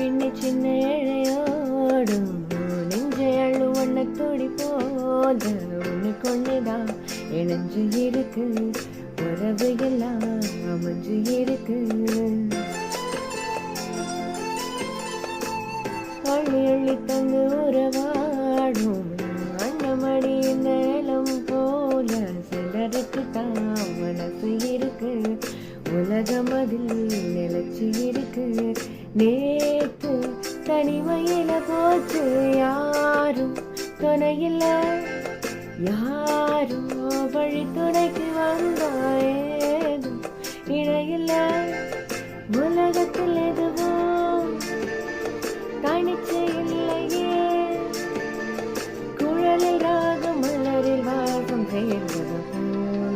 பின்னி சின்ன இழையோடும் நெஞ்சை அள்ளு ஒன்ன துடி போத ஒன்று கொண்டுதான் இணைஞ்சு இருக்கு உறவு எல்லாம் அமைஞ்சு இருக்கு அள்ளி அள்ளி தந்து உறவாடும் அண்ணமடி நேலம் போல சிலருக்கு தான் மனசு இருக்கு உலகம் அதில் நிலைச்சு இருக்கு நேத்து தனிமையில போச்சு யாரும் துணையில்ல யாரும் வழி துணைக்க